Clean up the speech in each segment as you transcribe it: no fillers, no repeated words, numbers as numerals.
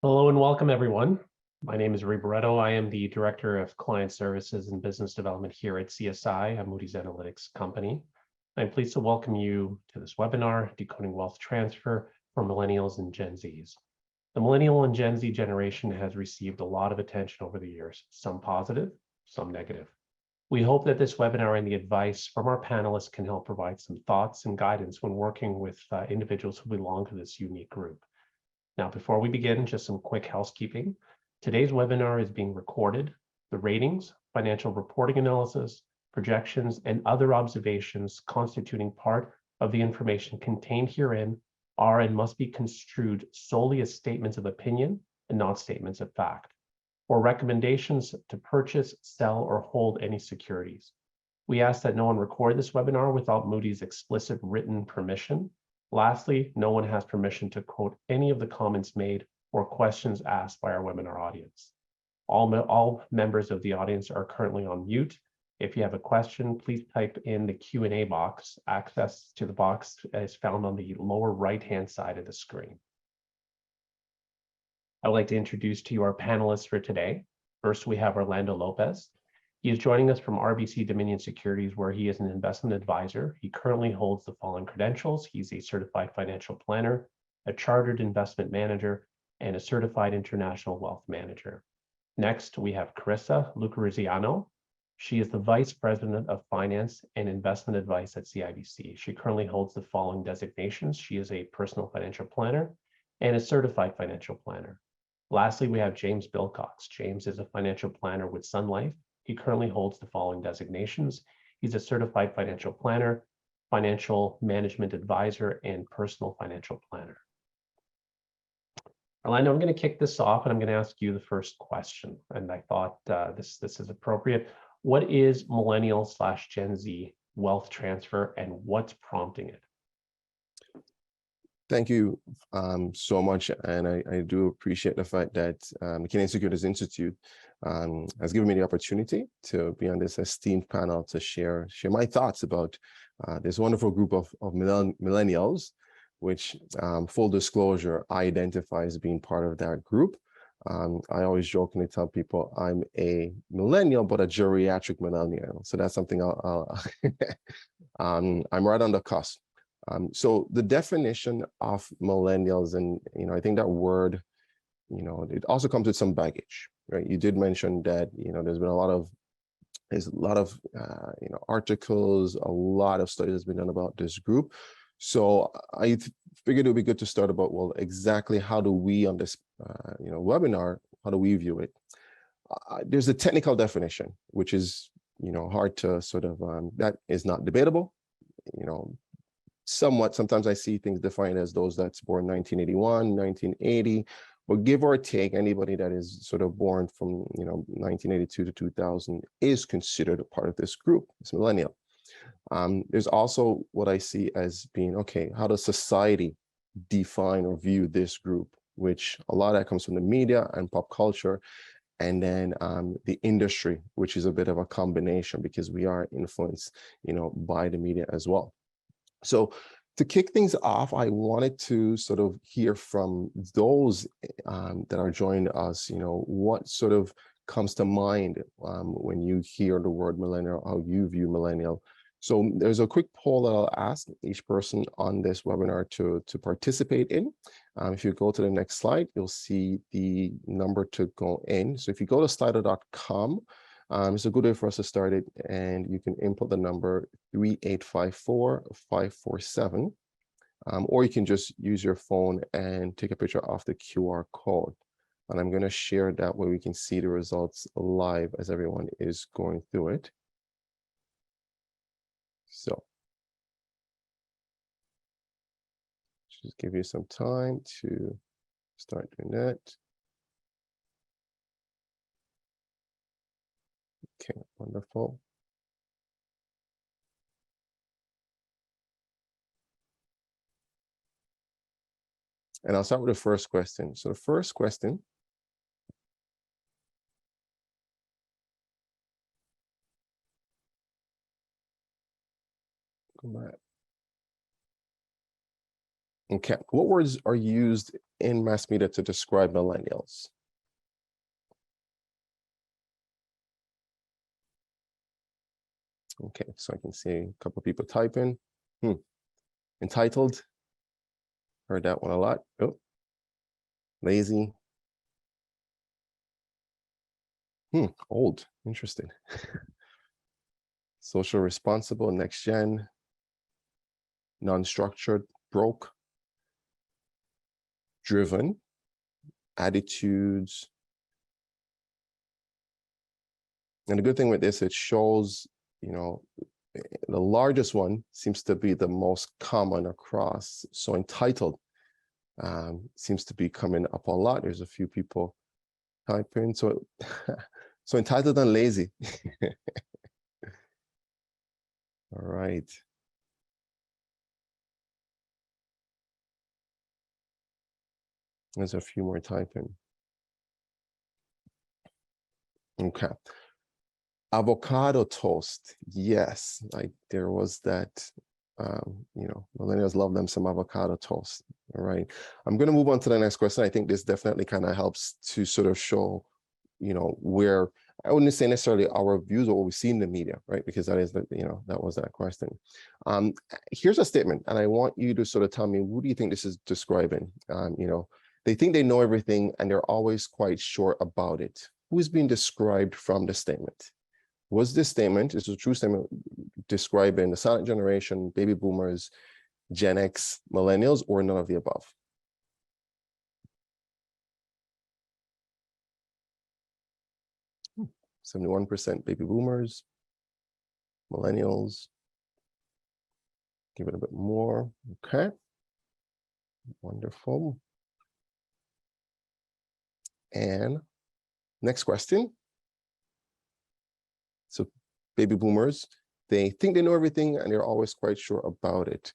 Hello and welcome, everyone. My name is Ray Barretto. I am the Director of Client Services and Business Development here at CSI, a Moody's Analytics company. I'm pleased to welcome you to this webinar, Decoding Wealth Transfer for Millennials and Gen Zs. The Millennial and Gen Z generation has received a lot of attention over the years, some positive, some negative. We hope that this webinar and the advice from our panelists can help provide some thoughts and guidance when working with individuals who belong to this unique group. Now, before we begin, just some quick housekeeping. Today's webinar is being recorded. The ratings, financial reporting analysis, projections, and other observations constituting part of the information contained herein are and must be construed solely as statements of opinion and not statements of fact, or recommendations to purchase, sell, or hold any securities. We ask that no one record this webinar without Moody's explicit written permission. Lastly, no one has permission to quote any of the comments made or questions asked by our webinar audience. All members of the audience are currently on mute. If you have a question, please type in the Q&A box. Access to the box is found on the lower right-hand side of the screen. I would like to introduce to you our panelists for today. First, we have Orlando Lopez. He is joining us from RBC Dominion Securities, where he is an investment advisor. He currently holds the following credentials. He's a certified financial planner, a chartered investment manager, and a certified international wealth manager. Next, we have Carissa Lucariziano. She is the Vice President of Finance and Investment Advice at CIBC. She currently holds the following designations. She is a personal financial planner and a certified financial planner. Lastly, we have James Bilcox. James is a financial planner with Sun Life. He currently holds the following designations. He's a certified financial planner, financial management advisor, and personal financial planner. Orlando, I'm going to kick this off and I'm going to ask you the first question. And I thought this is appropriate. What is Millennial/Gen Z wealth transfer and what's prompting it? Thank you so much, and I do appreciate the fact that Canadian Securities Institute has given me the opportunity to be on this esteemed panel to share my thoughts about this wonderful group of millennials, which, full disclosure, I identify as being part of that group. I always jokingly tell people I'm a millennial, but a geriatric millennial. So that's something I'm right on the cusp. So the definition of millennials, and I think that word, it also comes with some baggage, right? You did mention that there's a lot of articles, a lot of studies has been done about this group. So I figured it would be good to start about, well, exactly how do we on this webinar, how do we view it? There's a technical definition, which is hard to sort of that is not debatable. Sometimes I see things defined as those that's born 1981, 1980, but give or take, anybody that is sort of born from 1982 to 2000 is considered a part of this group, this millennial. There's also what I see as being, okay, how does society define or view this group, which a lot of that comes from the media and pop culture, and then the industry, which is a bit of a combination because we are influenced, by the media as well. So to kick things off, I wanted to sort of hear from those that are joining us, what sort of comes to mind when you hear the word millennial, how you view millennial. So there's a quick poll that I'll ask each person on this webinar to participate in. If you go to the next slide, you'll see the number to go in. So if you go to slido.com, it's a good way for us to start it, and you can input the number 3854547, or you can just use your phone and take a picture of the QR code. And I'm going to share that where we can see the results live as everyone is going through it. So just give you some time to start doing that. Okay, wonderful. And I'll start with the first question. So the first question, go back. Okay, what words are used in mass media to describe millennials? Okay, so I can see a couple of people typing. Entitled, heard that one a lot. Oh, lazy. Old, interesting. Social responsible, next gen, non-structured, broke, driven, attitudes. And the good thing with this, it shows, the largest one seems to be the most common across. So entitled seems to be coming up a lot. There's a few people typing. So, so entitled and lazy. All right. There's a few more typing. Okay. Avocado toast. Yes, there was that. Millennials love them some avocado toast. All right. I'm going to move on to the next question. I think this definitely kind of helps to sort of show, where I wouldn't say necessarily our views or what we see in the media, right? Because that is that was that question. Here's a statement, and I want you to sort of tell me, what do you think this is describing? They think they know everything and they're always quite sure about it. Who is being described from the statement? Was this statement, is a true statement describing the silent generation, baby boomers, Gen X, millennials, or none of the above? Hmm. 71% baby boomers, millennials. Give it a bit more. Okay. Wonderful. And next question. So baby boomers, they think they know everything and they're always quite sure about it.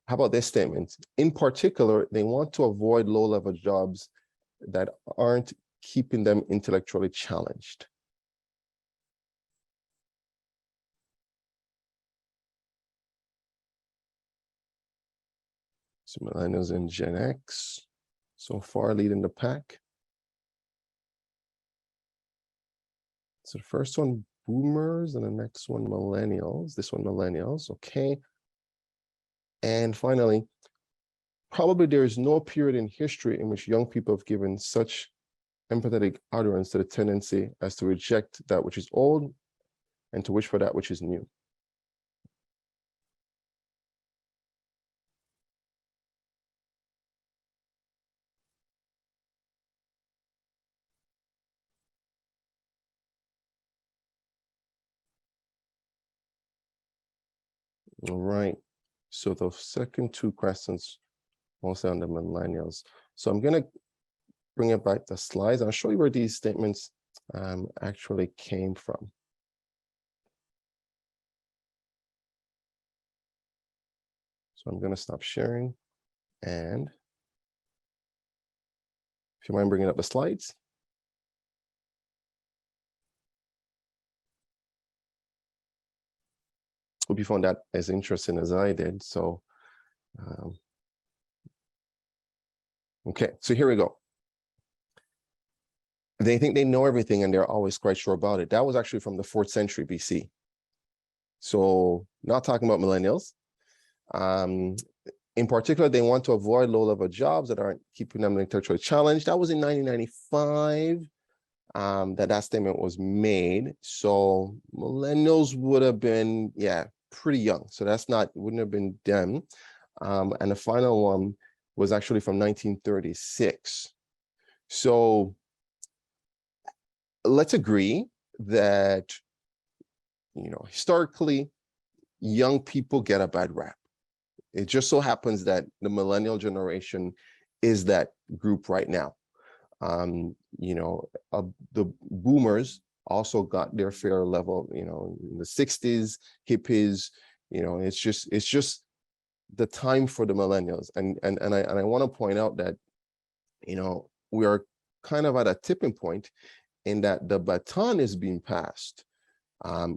How about this statement? In particular, they want to avoid low-level jobs that aren't keeping them intellectually challenged. So millennials and Gen X, so far leading the pack. So the first one, boomers, and the next one, millennials. This one, millennials, okay. And finally, probably there is no period in history in which young people have given such empathetic utterance to the tendency as to reject that which is old and to wish for that which is new. All right. So the second two questions, mostly on the millennials. So I'm going to bring it back to slides. I'll show you where these statements actually came from. So I'm going to stop sharing. And if you mind bringing up the slides. Hope you found that as interesting as I did. So, okay, so here we go. They think they know everything and they're always quite sure about it. That was actually from the 4th century BC. So not talking about millennials. In particular, they want to avoid low-level jobs that aren't keeping them intellectually challenged. That was in 1995 that statement was made. So millennials would have been, pretty young. So wouldn't have been them. And the final one was actually from 1936. So let's agree that, historically, young people get a bad rap. It just so happens that the millennial generation is that group right now. The boomers also got their fair level, in the 60s, hippies, it's just the time for the millennials. And I want to point out that, we are kind of at a tipping point in that the baton is being passed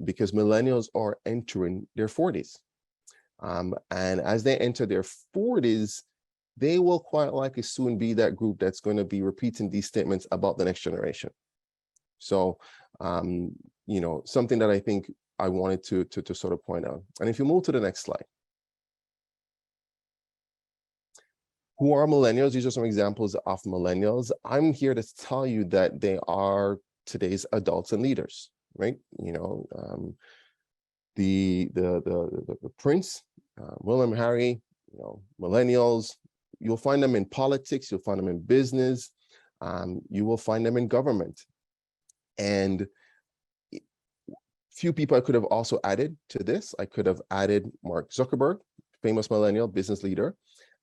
because millennials are entering their 40s. And as they enter their 40s, they will quite likely soon be that group that's going to be repeating these statements about the next generation. So, you know, something that I think I wanted to sort of point out. And if you move to the next slide. Who are millennials? These are some examples of millennials. I'm here to tell you that they are today's adults and leaders, right? You know, the Prince, William, Harry, you know, millennials. You'll find them in politics. You'll find them in business. You will find them in government. And few people I could have also added to this. I could have added Mark Zuckerberg, famous millennial business leader.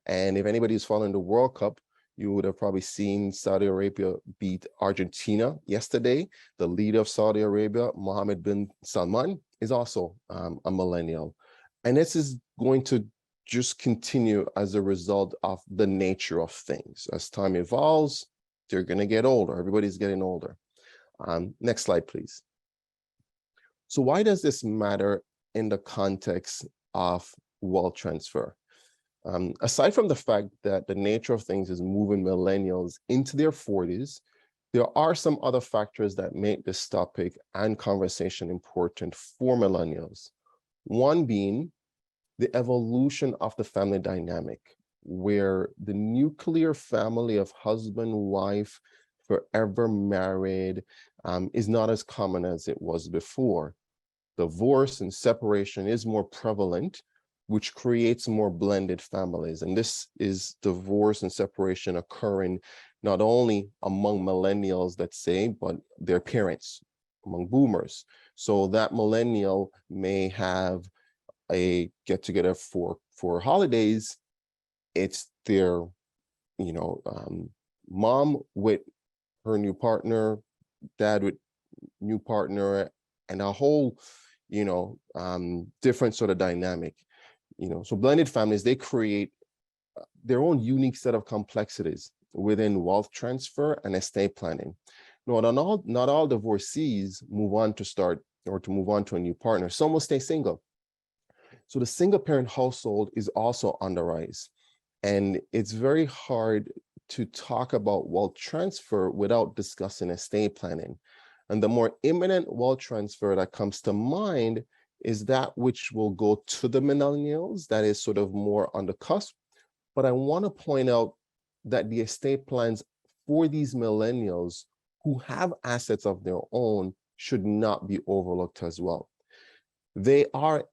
And if anybody's following the World Cup, you would have probably seen Saudi Arabia beat Argentina yesterday. The leader of Saudi Arabia, Mohammed bin Salman, is also a millennial. And this is going to just continue as a result of the nature of things. As time evolves, they're going to get older. Everybody's getting older. Next slide, please. So why does this matter in the context of wealth transfer? Aside from the fact that the nature of things is moving millennials into their 40s, there are some other factors that make this topic and conversation important for millennials. One being the evolution of the family dynamic, where the nuclear family of husband, wife, forever married is not as common as it was before. Divorce and separation is more prevalent, which creates more blended families. And this is divorce and separation occurring not only among millennials, let's say, but their parents, among boomers. So that millennial may have a get together for holidays. It's their, you know, mom with her new partner, dad with new partner, and a whole, you know, different sort of dynamic. You know, so blended families, they create their own unique set of complexities within wealth transfer and estate planning. Now, not all divorcees move on to a new partner. Some will stay single. So the single parent household is also on the rise. And it's very hard to talk about wealth transfer without discussing estate planning. And the more imminent wealth transfer that comes to mind is that which will go to the millennials, that is sort of more on the cusp. But I want to point out that the estate plans for these millennials who have assets of their own should not be overlooked as well. They are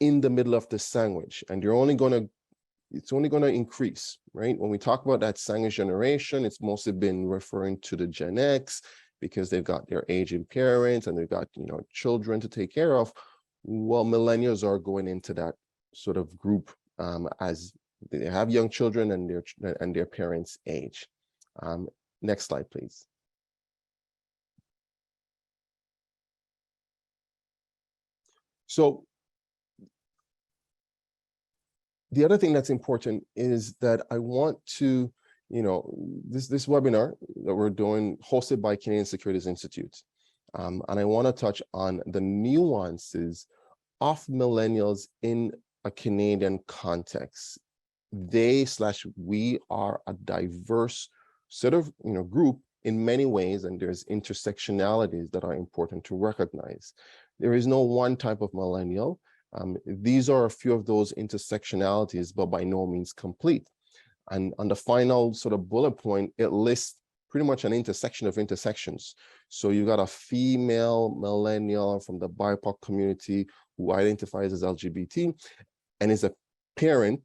in the middle of the sandwich, and it's only going to increase, right? When we talk about that sandwich generation, it's mostly been referring to the Gen X because they've got their aging parents and they've got, you know, children to take care of. Well, millennials are going into that sort of group as they have young children and their parents age. Next slide, please. So the other thing that's important is that I want to, you know, this webinar that we're doing hosted by Canadian Securities Institute. And I want to touch on the nuances of millennials in a Canadian context. We are a diverse sort of, you know, group in many ways, and there's intersectionalities that are important to recognize. There is no one type of millennial. These are a few of those intersectionalities, but by no means complete. And on the final sort of bullet point, it lists pretty much an intersection of intersections. So you've got a female millennial from the BIPOC community who identifies as LGBT and is a parent,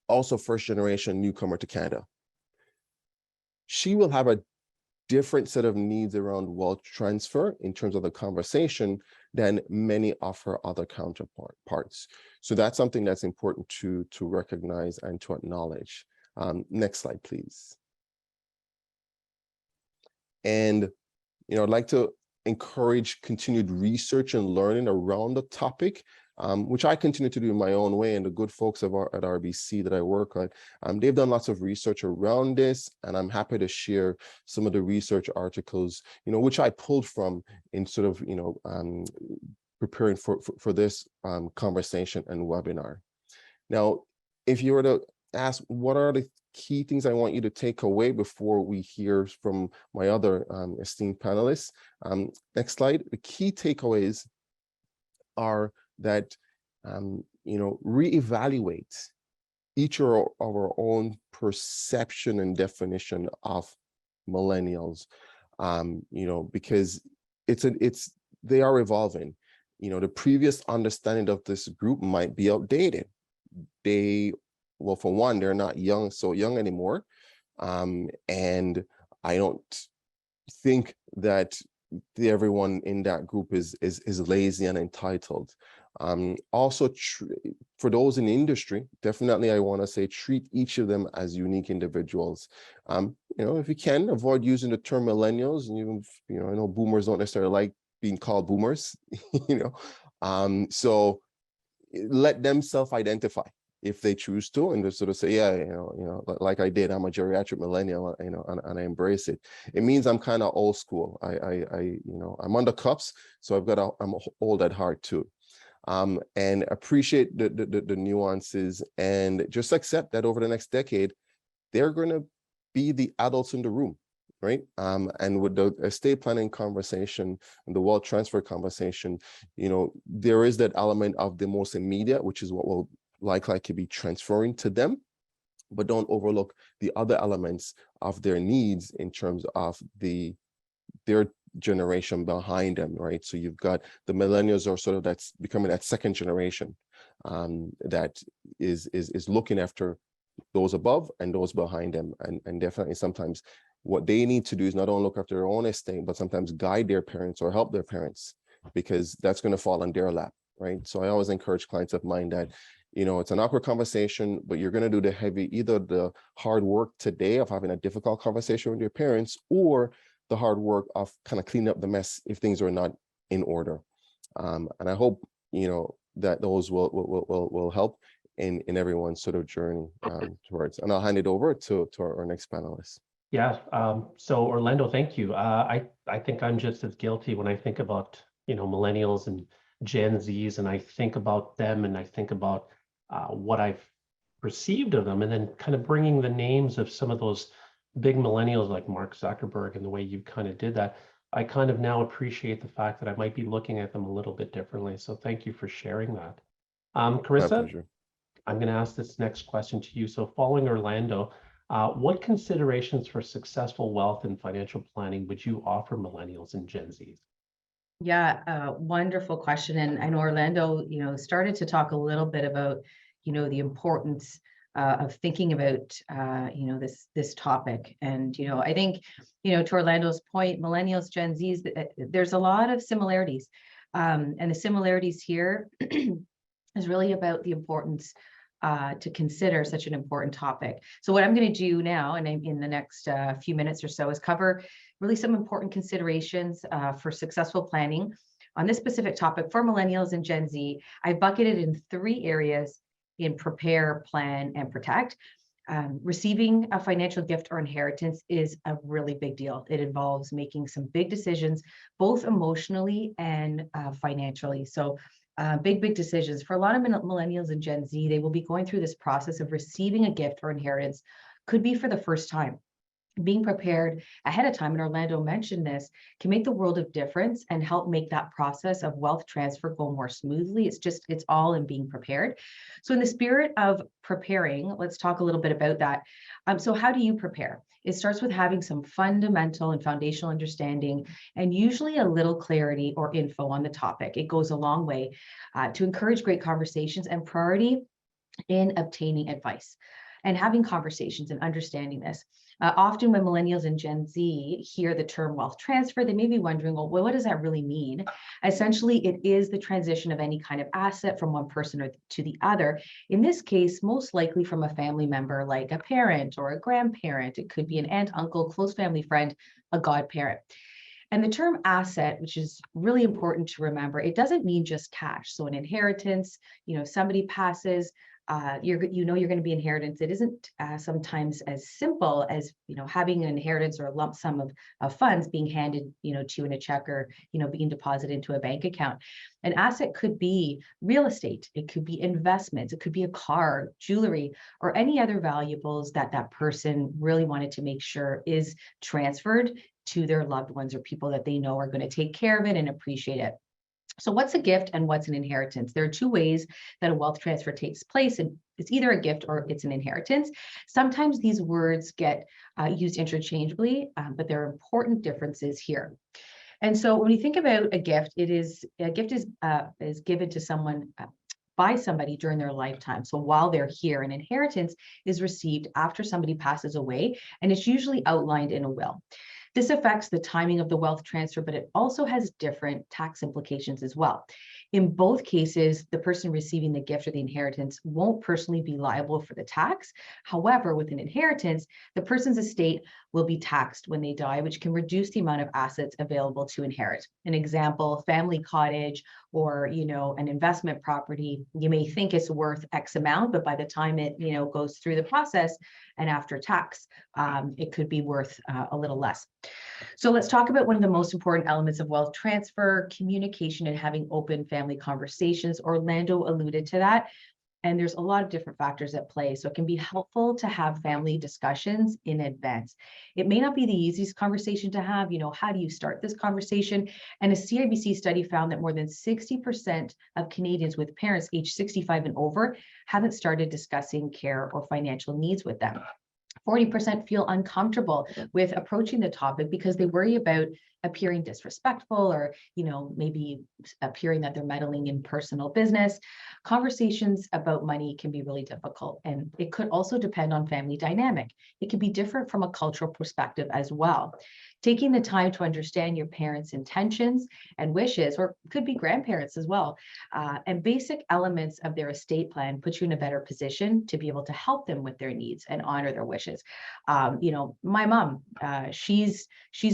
also first generation newcomer to Canada. She will have a different set of needs around wealth transfer in terms of the conversation than many of her other counterparts. So that's something that's important to recognize and to acknowledge. Next slide, please. And, you know, I'd like to encourage continued research and learning around the topic, which I continue to do in my own way, and the good folks at RBC that I work on, they've done lots of research around this, and I'm happy to share some of the research articles, you know, which I pulled from in sort of, you know, preparing for this conversation and webinar. Now, if you were to ask what are the key things I want you to take away before we hear from my other esteemed panelists. Next slide. The key takeaways are that, reevaluate each of our own perception and definition of millennials, because they are evolving. The previous understanding of this group might be outdated. Well, for one, they're not so young anymore. And I don't think that everyone in that group is lazy and entitled. Also, for those in the industry, definitely I want to say treat each of them as unique individuals. If you can, avoid using the term millennials, and even, I know boomers don't necessarily like being called boomers, so let them self-identify if they choose to, and just sort of say, yeah, like I did, I'm a geriatric millennial, and I embrace it. It means I'm kind of old school. I'm under cuffs, so I'm old at heart too. And appreciate the nuances, and just accept that over the next decade, they're going to be the adults in the room, right? And with the estate planning conversation and the wealth transfer conversation, there is that element of the most immediate, which is what will likely to be transferring to them, but don't overlook the other elements of their needs in terms of their generation behind them, right? So you've got the millennials are sort of that's becoming that second generation that is looking after those above and those behind them, and definitely sometimes what they need to do is not only look after their own estate, but sometimes guide their parents or help their parents, because that's going to fall on their lap, right? So I always encourage clients of mine that it's an awkward conversation, but you're going to do either the hard work today of having a difficult conversation with your parents, or the hard work of kind of cleaning up the mess if things are not in order. And I hope, that those will help in everyone's sort of journey towards. And I'll hand it over to our next panelist. Yeah. So Orlando, thank you. I think I'm just as guilty when I think about, millennials and Gen Zs, and I think about them, and I think about what I've perceived of them, and then kind of bringing the names of some of those big millennials like Mark Zuckerberg, and the way you kind of did that, I kind of now appreciate the fact that I might be looking at them a little bit differently. So thank you for sharing that. Carissa, I'm going to ask this next question to you. So following Orlando, what considerations for successful wealth and financial planning would you offer millennials and Gen Zs? Yeah, wonderful question. And I know Orlando, started to talk a little bit about, the importance of thinking about, this topic. And, I think, to Orlando's point, millennials, Gen Zs, there's a lot of similarities. And the similarities here is really about the importance to consider such an important topic. So what I'm going to do now, and in the next few minutes or so, is cover really some important considerations for successful planning on this specific topic for millennials and Gen Z. I've bucketed in 3 areas in prepare, plan, and protect. Receiving a financial gift or inheritance is a really big deal. It involves making some big decisions, both emotionally and financially. So big decisions. For a lot of millennials and Gen Z, they will be going through this process of receiving a gift or inheritance, could be for the first time. Being prepared ahead of time, and Orlando mentioned this, can make the world of difference and help make that process of wealth transfer go more smoothly. It's all in being prepared. So in the spirit of preparing, let's talk a little bit about that. So how do you prepare? It starts with having some fundamental and foundational understanding, and usually a little clarity or info on the topic. It goes a long way to encourage great conversations and priority in obtaining advice and having conversations and understanding this. Often when millennials and Gen Z hear the term wealth transfer, they may be wondering, well, what does that really mean? Essentially, it is the transition of any kind of asset from one person to the other. In this case, most likely from a family member, like a parent or a grandparent. It could be an aunt, uncle, close family friend, a godparent. And the term asset, which is really important to remember, it doesn't mean just cash. So an inheritance, somebody passes, you're going to be inheritance. It isn't sometimes as simple as, having an inheritance or a lump sum of funds being handed, to you in a check or, being deposited into a bank account. An asset could be real estate. It could be investments. It could be a car, jewelry, or any other valuables that that person really wanted to make sure is transferred to their loved ones or people that they know are going to take care of it and appreciate it. So what's a gift and what's an inheritance? There are two ways that a wealth transfer takes place, and it's either a gift or it's an inheritance. Sometimes these words get used interchangeably, but there are important differences here. And so when you think about a gift is given to someone by somebody during their lifetime. So while they're here, an inheritance is received after somebody passes away, and it's usually outlined in a will. This affects the timing of the wealth transfer, but it also has different tax implications as well. In both cases, the person receiving the gift or the inheritance won't personally be liable for the tax. However, with an inheritance, the person's estate will be taxed when they die, which can reduce the amount of assets available to inherit. An example, family cottage or, an investment property, you may think it's worth X amount, but by the time it, goes through the process and after tax, it could be worth a little less. So let's talk about one of the most important elements of wealth transfer: communication and having open family conversations. Orlando alluded to that. And there's a lot of different factors at play. So it can be helpful to have family discussions in advance. It may not be the easiest conversation to have. How do you start this conversation? And a CIBC study found that more than 60% of Canadians with parents aged 65 and over haven't started discussing care or financial needs with them. 40% feel uncomfortable with approaching the topic because they worry about appearing disrespectful or, maybe appearing that they're meddling in personal business. Conversations about money can be really difficult, and it could also depend on family dynamic. It can be different from a cultural perspective as well. Taking the time to understand your parents' intentions and wishes, or could be grandparents as well, and basic elements of their estate plan puts you in a better position to be able to help them with their needs and honor their wishes. My mom, she's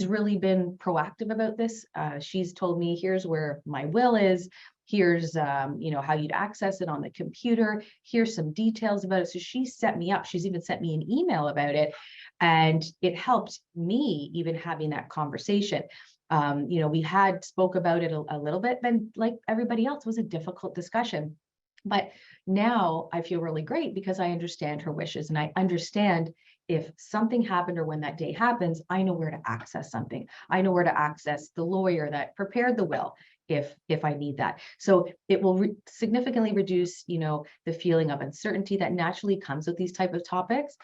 really been proactive about this. She's told me, here's where my will is. Here's, how you'd access it on the computer. Here's some details about it. So she set me up. She's even sent me an email about it. And it helped me even having that conversation. We had spoke about it a little bit, but like everybody else, it was a difficult discussion. But now I feel really great because I understand her wishes, and I understand if something happened or when that day happens, I know where to access something. I know where to access the lawyer that prepared the will if I need that. So it will significantly reduce, the feeling of uncertainty that naturally comes with these type of topics.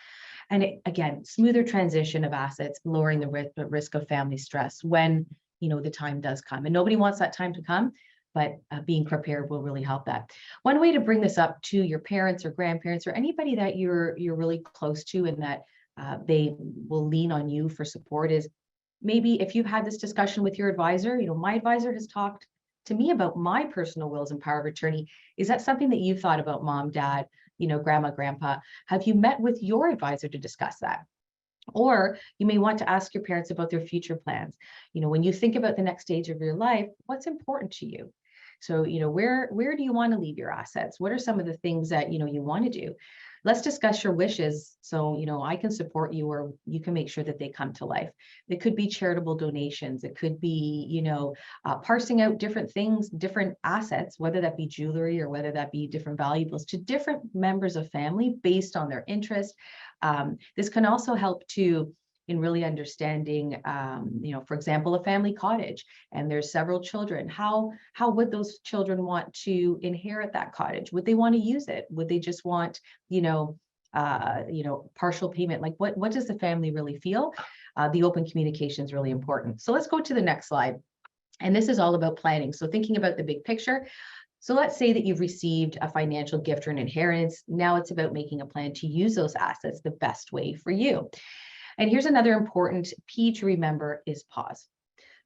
And again, smoother transition of assets, lowering the risk of family stress when, the time does come. And nobody wants that time to come, but being prepared will really help that. One way to bring this up to your parents or grandparents or anybody that you're really close to and that they will lean on you for support is maybe if you've had this discussion with your advisor. My advisor has talked to me about my personal wills and power of attorney. Is that something that you've thought about, mom, dad, grandma, grandpa? Have you met with your advisor to discuss that? Or you may want to ask your parents about their future plans. When you think about the next stage of your life, what's important to you? So, where do you want to leave your assets? What are some of the things that, you want to do? Let's discuss your wishes so, I can support you, or you can make sure that they come to life. It could be charitable donations. It could be, parsing out different things, different assets, whether that be jewelry or whether that be different valuables to different members of family based on their interest. This can also help to in really understanding, for example, a family cottage, and there's several children. How would those children want to inherit that cottage? Would they want to use it? Would they just want, partial payment? Like what does the family really feel? The open communication is really important. So let's go to the next slide. And this is all about planning. So thinking about the big picture. So let's say that you've received a financial gift or an inheritance. Now it's about making a plan to use those assets the best way for you. And here's another important P to remember is pause.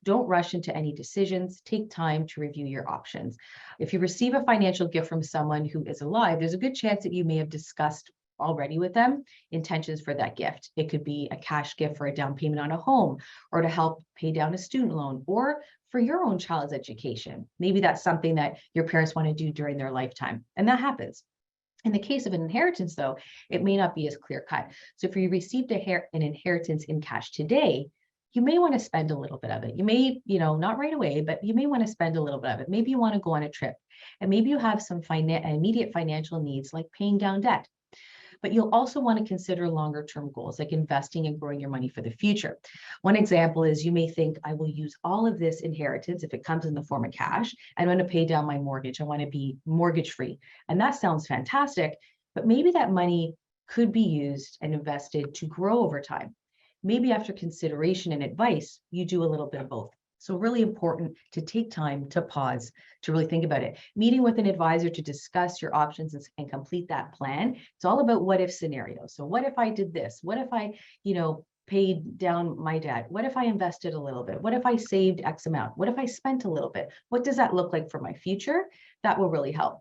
Don't rush into any decisions. Take time to review your options. If you receive a financial gift from someone who is alive, there's a good chance that you may have discussed already with them intentions for that gift. It could be a cash gift for a down payment on a home, or to help pay down a student loan, or for your own child's education. Maybe that's something that your parents want to do during their lifetime, and that happens. In the case of an inheritance, though, it may not be as clear cut. So if you received an inheritance in cash today, you may want to spend a little bit of it. You may, not right away, but you may want to spend a little bit of it. Maybe you want to go on a trip, and maybe you have some immediate financial needs like paying down debt. But you'll also want to consider longer term goals like investing and growing your money for the future. One example is you may think, I will use all of this inheritance if it comes in the form of cash. I'm going to pay down my mortgage. I want to be mortgage free. And that sounds fantastic, but maybe that money could be used and invested to grow over time. Maybe after consideration and advice, you do a little bit of both. So really important to take time to pause, to really think about it. Meeting with an advisor to discuss your options and complete that plan. It's all about what if scenarios. So what if I did this? What if I, paid down my debt? What if I invested a little bit? What if I saved X amount? What if I spent a little bit? What does that look like for my future? That will really help.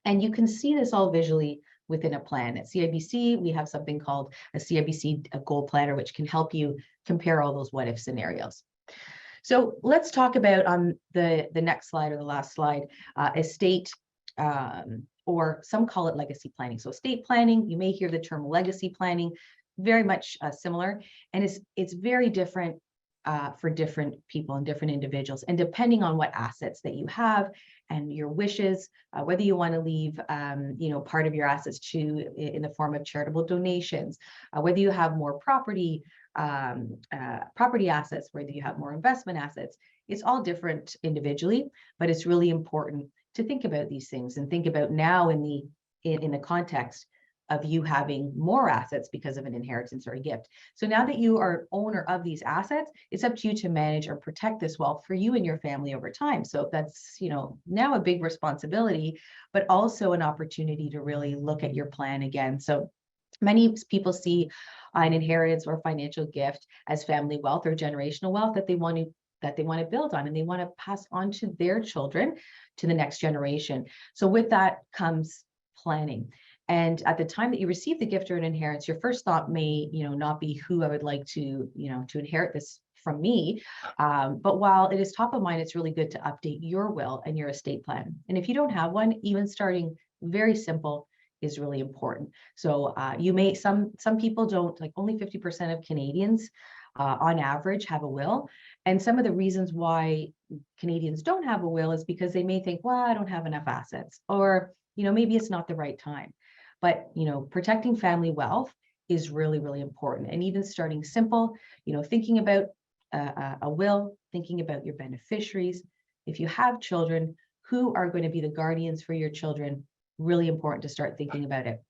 And you can see this all visually within a plan. At CIBC, we have something called a CIBC goal planner, which can help you compare all those what if scenarios. So let's talk about on the next slide, or the last slide, estate, or some call it legacy planning. So estate planning, you may hear the term legacy planning, very much similar, and it's very different for different people and different individuals, and depending on what assets that you have and your wishes, whether you want to leave, part of your assets in the form of charitable donations, whether you have more property assets, whether you have more investment assets. It's all different individually, but it's really important to think about these things and think about now in the context of you having more assets because of an inheritance or a gift. So now that you are owner of these assets, it's up to you to manage or protect this wealth for you and your family over time. So that's, now a big responsibility, but also an opportunity to really look at your plan again. So many people see an inheritance or financial gift as family wealth or generational wealth that they want to build on, and they want to pass on to their children, to the next generation. So with that comes planning. And at the time that you receive the gift or an inheritance, your first thought may, not be who I would like to, to inherit this from me. But while it is top of mind, it's really good to update your will and your estate plan. And if you don't have one, even starting very simple is really important. So some people don't, like only 50% of Canadians on average have a will. And some of the reasons why Canadians don't have a will is because they may think, well, I don't have enough assets, or, maybe it's not the right time. But, protecting family wealth is really, really important. And even starting simple, thinking about a will, thinking about your beneficiaries. If you have children, who are going to be the guardians for your children? Really important to start thinking about it.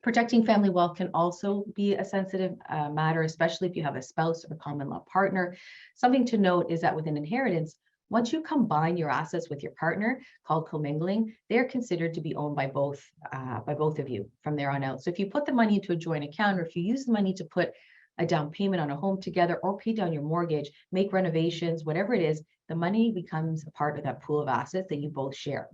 Protecting family wealth can also be a sensitive matter, especially if you have a spouse or common law partner. Something to note is that with an inheritance, once you combine your assets with your partner, called commingling, they're considered to be owned by both of you from there on out. So if you put the money into a joint account, or if you use the money to put a down payment on a home together, or pay down your mortgage, make renovations, whatever it is, the money becomes a part of that pool of assets that you both share.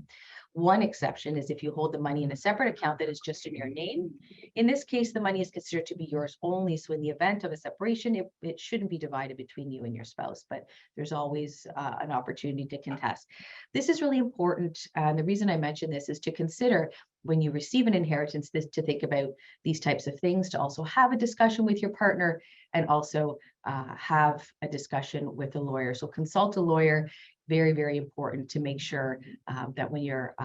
One exception is if you hold the money in a separate account that is just in your name. In this case, the money is considered to be yours only. So in the event of a separation, it shouldn't be divided between you and your spouse, but there's always an opportunity to contest. This is really important. And the reason I mention this is to consider when you receive an inheritance, to think about these types of things, to also have a discussion with your partner, and also have a discussion with a lawyer. So consult a lawyer. Very, very important to make sure that when you're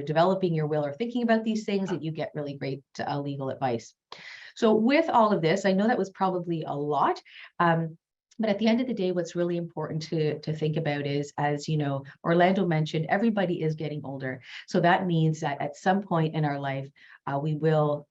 developing your will or thinking about these things, that you get really great legal advice. So with all of this, I know that was probably a lot, but at the end of the day, what's really important to think about is, as Orlando mentioned, everybody is getting older. So that means that at some point in our life, we will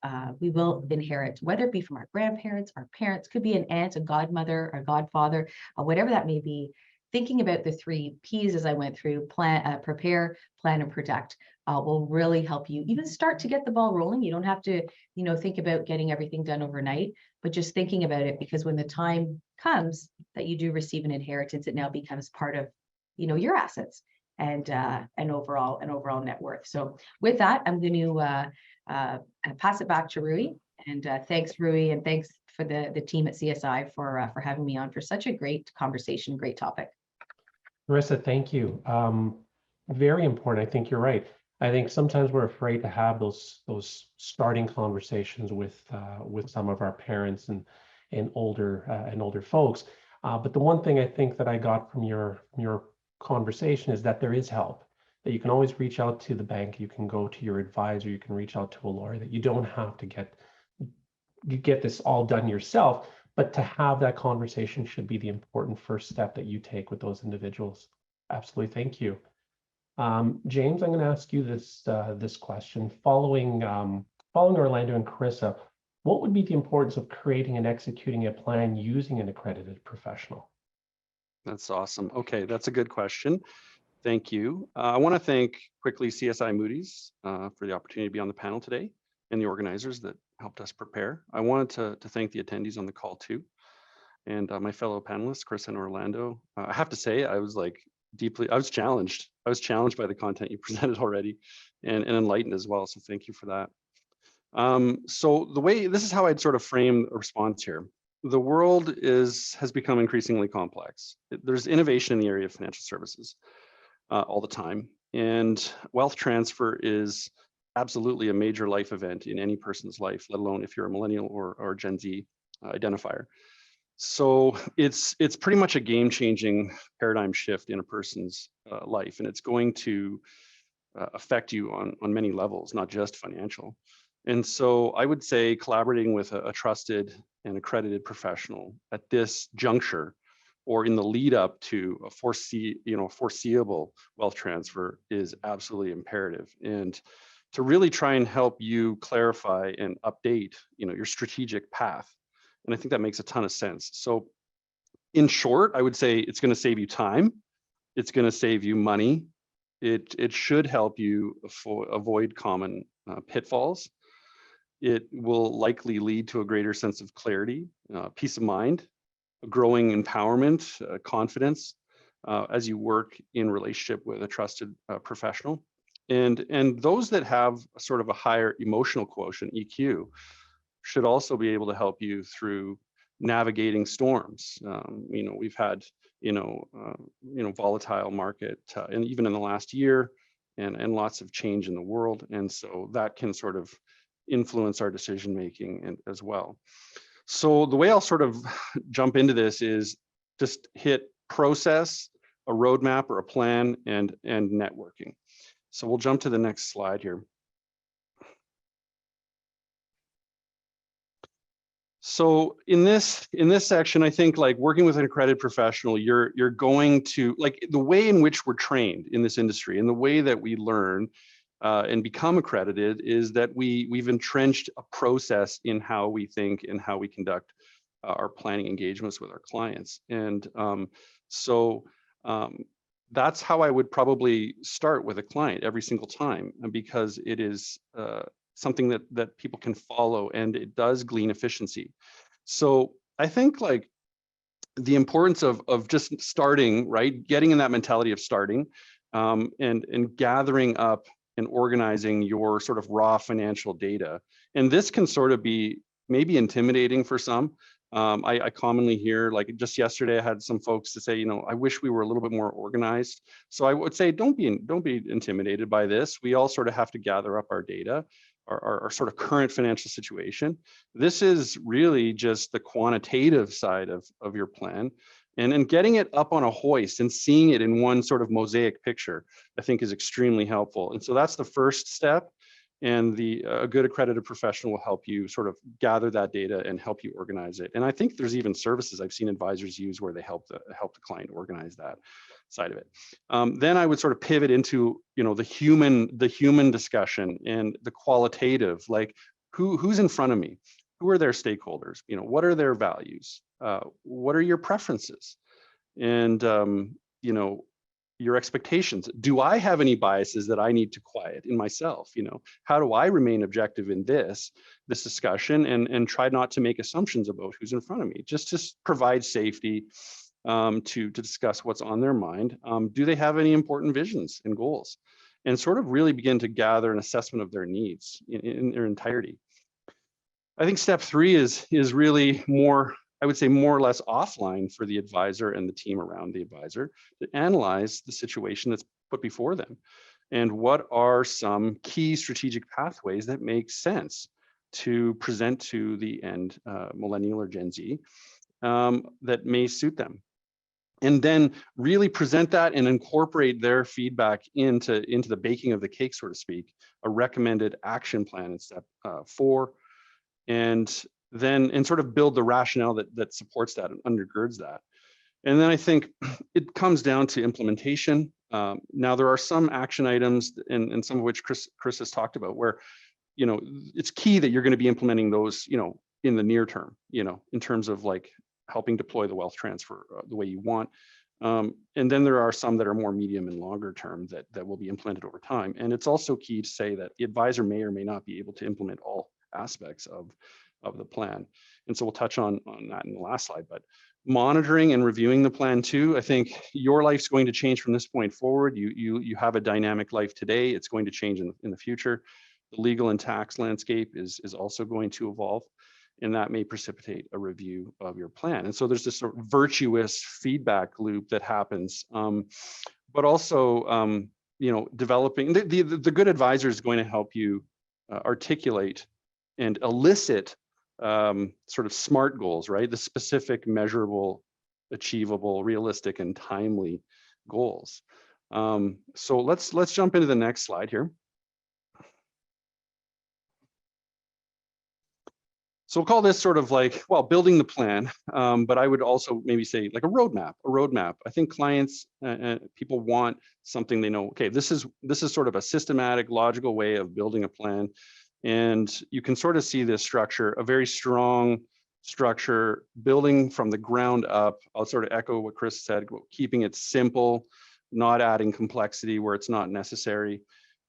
inherit, whether it be from our grandparents, our parents, could be an aunt, a godmother, a godfather, whatever that may be. Thinking about the 3 P's as I went through, plan, prepare, plan, and protect, will really help you even start to get the ball rolling. You don't have to, think about getting everything done overnight, but just thinking about it, because when the time comes that you do receive an inheritance, it now becomes part of, your assets and overall net worth. So with that, I'm going to pass it back to Rui. And thanks, Rui, and thanks for the team at CSI for having me on for such a great conversation, great topic. Marissa, thank you. Very important. I think you're right. I think sometimes we're afraid to have those starting conversations with some of our parents and older folks. But the one thing I think that I got from your conversation is that there is help. That you can always reach out to the bank, you can go to your advisor, you can reach out to a lawyer. That you don't have to get this all done yourself, but to have that conversation should be the important first step that you take with those individuals. Absolutely, thank you. James, I'm going to ask you this question. Following Orlando and Carissa, what would be the importance of creating and executing a plan using an accredited professional? That's awesome. Okay, that's a good question. Thank you. I want to thank quickly CSI Moody's for the opportunity to be on the panel today and the organizers that helped us prepare. I wanted to thank the attendees on the call too, and my fellow panelists, Chris and Orlando. I have to say, I was challenged. I was challenged by the content you presented already and enlightened as well. So thank you for that. So this is how I'd sort of frame a response here. The world has become increasingly complex. There's innovation in the area of financial services all the time. And wealth transfer is absolutely a major life event in any person's life, let alone if you're a millennial or Gen Z identifier. So it's pretty much a game-changing paradigm shift in a person's life, and it's going to affect you on many levels, not just financial. And so I would say collaborating with a trusted and accredited professional at this juncture, or in the lead up to a foreseeable wealth transfer, is absolutely imperative. And to really try and help you clarify and update, your strategic path. And I think that makes a ton of sense. So in short, I would say it's going to save you time. It's going to save you money. It should help you avoid common pitfalls. It will likely lead to a greater sense of clarity, peace of mind, growing empowerment, confidence as you work in relationship with a trusted professional. And those that have sort of a higher emotional quotient, EQ, should also be able to help you through navigating storms. We've had volatile market and even in the last year, and lots of change in the world, and so that can sort of influence our decision making as well. So the way I'll sort of jump into this is just hit process, a roadmap or a plan, and networking. So we'll jump to the next slide here. So in this section, I think like working with an accredited professional, you're going to, like, the way in which we're trained in this industry and the way that we learn and become accredited is that we've entrenched a process in how we think and how we conduct our planning engagements with our clients. And that's how I would probably start with a client every single time, because it is something that people can follow, and it does glean efficiency. So I think like the importance of just starting, right? Getting in that mentality of starting and gathering up and organizing your sort of raw financial data. And this can sort of be maybe intimidating for some. I commonly hear, like just yesterday, I had some folks to say, I wish we were a little bit more organized. So I would say, don't be intimidated by this. We all sort of have to gather up our data, our sort of current financial situation. This is really just the quantitative side of your plan. And then getting it up on a hoist and seeing it in one sort of mosaic picture, I think is extremely helpful. And so that's the first step. And a good accredited professional will help you sort of gather that data and help you organize it. And I think there's even services I've seen advisors use where they help the client organize that side of it. Then I would sort of pivot into the human discussion and the qualitative, like who's in front of me, who are their stakeholders, what are their values, what are your preferences, and your expectations. Do I have any biases that I need to quiet in myself? How do I remain objective in this discussion and try not to make assumptions about who's in front of me, just to provide safety to discuss what's on their mind. Do they have any important visions and goals? And sort of really begin to gather an assessment of their needs in their entirety. I think step 3 is really more, I would say, more or less offline for the advisor and the team around the advisor to analyze the situation that's put before them. And what are some key strategic pathways that make sense to present to the end millennial or Gen Z that may suit them? And then really present that and incorporate their feedback into the baking of the cake, so to speak, a recommended action plan in step 4, and sort of build the rationale that supports that and undergirds that. And then I think it comes down to implementation. Now there are some action items, and some of which Chris has talked about, where it's key that you're going to be implementing those in the near term, in terms of like helping deploy the wealth transfer the way you want. And then there are some that are more medium and longer term that will be implemented over time. And it's also key to say that the advisor may or may not be able to implement all aspects of the plan. And so we'll touch on that in the last slide, but monitoring and reviewing the plan too. I think your life's going to change from this point forward. You have a dynamic life today. It's going to change in the future. The legal and tax landscape is also going to evolve, and that may precipitate a review of your plan. And so there's this sort of virtuous feedback loop that happens, but also, developing the good advisor is going to help you articulate and elicit sort of SMART goals, right? The specific, measurable, achievable, realistic, and timely goals. So let's jump into the next slide here. So we'll call this sort of like, well, building the plan, but I would also maybe say like a roadmap. I think clients, people want something they know, okay, this is sort of a systematic, logical way of building a plan. And you can sort of see this structure, a very strong structure, building from the ground up. I'll sort of echo what Chris said, keeping it simple, not adding complexity where it's not necessary.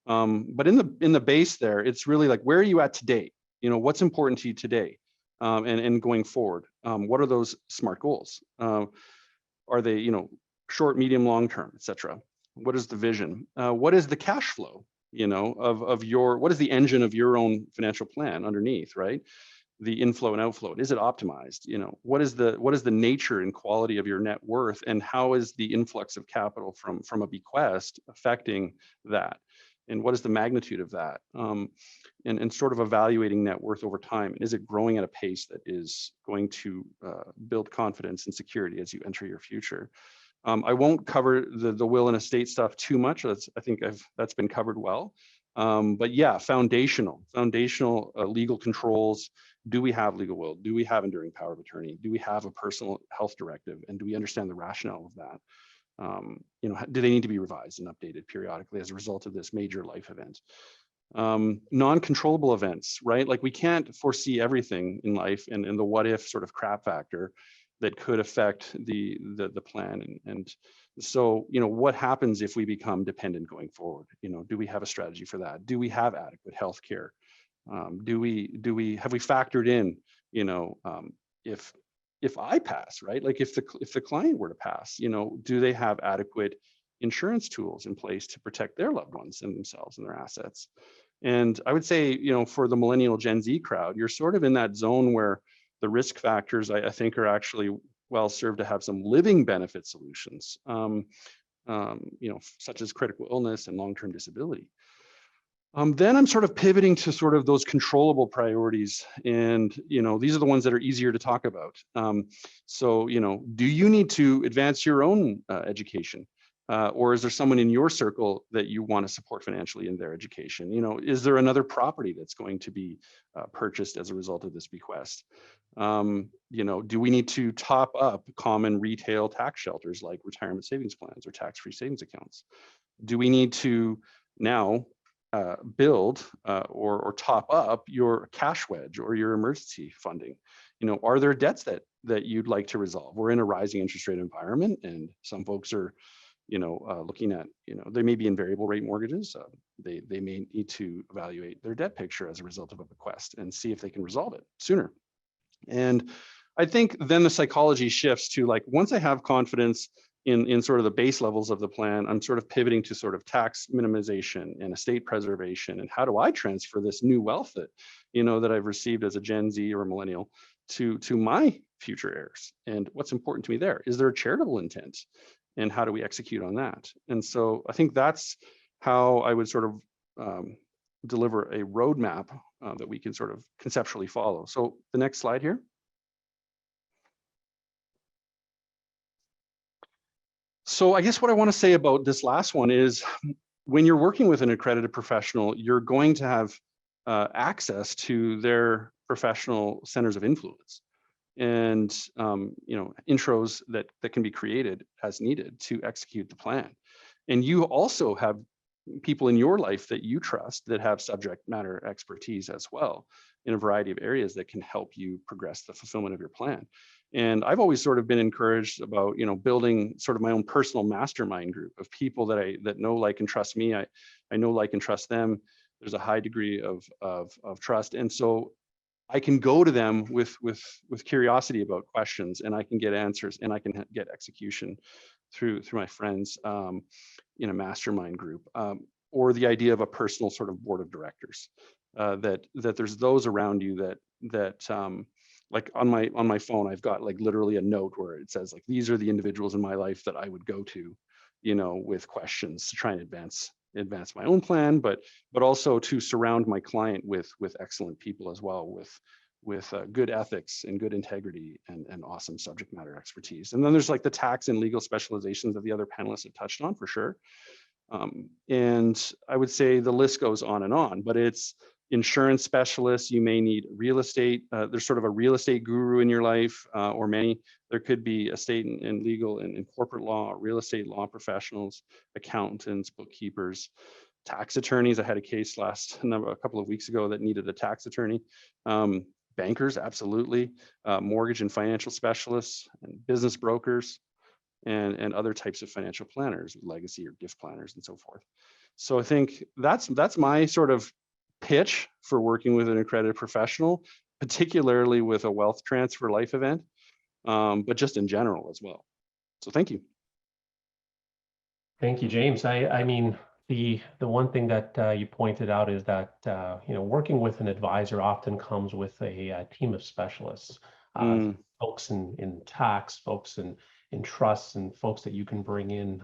But in the base there, it's really like, where are you at today? What's important to you today, and going forward? What are those SMART goals? Are they, short, medium, long term, et cetera? What is the vision? What is the cash flow? Of your, what is the engine of your own financial plan underneath, right? The inflow and outflow. Is it optimized? What is the nature and quality of your net worth, and how is the influx of capital from a bequest affecting that? And what is the magnitude of that? And sort of evaluating net worth over time. Is it growing at a pace that is going to build confidence and security as you enter your future? I won't cover the will and estate stuff too much. I think that's been covered well. But yeah, foundational legal controls. Do we have legal will? Do we have enduring power of attorney? Do we have a personal health directive? And do we understand the rationale of that? Do they need to be revised and updated periodically as a result of this major life event? Non-controllable events, right? Like we can't foresee everything in life, and the what if sort of crap factor that could affect the plan. And so, what happens if we become dependent going forward? Do we have a strategy for that? Do we have adequate health care? Have we factored in, if I pass, right? Like if the client were to pass, do they have adequate insurance tools in place to protect their loved ones and themselves and their assets? And I would say, for the millennial Gen Z crowd, you're sort of in that zone where the risk factors, I think, are actually well served to have some living benefit solutions, such as critical illness and long-term disability. Then I'm sort of pivoting to sort of those controllable priorities, and these are the ones that are easier to talk about. So do you need to advance your own education? Or is there someone in your circle that you want to support financially in their education? Is there another property that's going to be purchased as a result of this bequest? Do we need to top up common retail tax shelters like retirement savings plans or tax-free savings accounts? Do we need to now build or top up your cash wedge or your emergency funding? Are there debts that you'd like to resolve? We're in a rising interest rate environment, and some folks are looking at, they may be in variable rate mortgages. They may need to evaluate their debt picture as a result of a bequest and see if they can resolve it sooner. And I think then the psychology shifts to, like, once I have confidence in sort of the base levels of the plan, I'm sort of pivoting to sort of tax minimization and estate preservation. And how do I transfer this new wealth that, that I've received as a Gen Z or a millennial to my future heirs? And what's important to me there? Is there a charitable intent? And how do we execute on that? And so I think that's how I would sort of deliver a roadmap that we can sort of conceptually follow. So the next slide here. So I guess what I want to say about this last one is when you're working with an accredited professional, you're going to have access to their professional centers of influence and intros that can be created as needed to execute the plan. And you also have people in your life that you trust that have subject matter expertise as well in a variety of areas that can help you progress the fulfillment of your plan. And I've always sort of been encouraged about, building sort of my own personal mastermind group of people that know, like, and trust me. I know, like, and trust them. There's a high degree of trust. And so I can go to them with curiosity about questions, and I can get answers, and I can get execution through my friends in a mastermind group, or the idea of a personal sort of board of directors. That there's those around you that like on my phone, I've got like literally a note where it says like, these are the individuals in my life that I would go to, with questions to try and advance my own plan, but also to surround my client with excellent people as well, with good ethics and good integrity and awesome subject matter expertise. And then there's like the tax and legal specializations that the other panelists have touched on for sure. And I would say the list goes on, but it's insurance specialists. You may need real estate. There's sort of a real estate guru in your life, or many. There could be estate and legal and corporate law, real estate law professionals, accountants, bookkeepers, tax attorneys. I had a case a couple of weeks ago that needed a tax attorney. Bankers, absolutely. Mortgage and financial specialists, and business brokers, and other types of financial planners, legacy or gift planners, and so forth. So I think that's my sort of pitch for working with an accredited professional, particularly with a wealth transfer life event, but just in general as well. So thank you. Thank you, James. I mean, the one thing that you pointed out is that working with an advisor often comes with a team of specialists, folks in tax, folks in trusts, and folks that you can bring in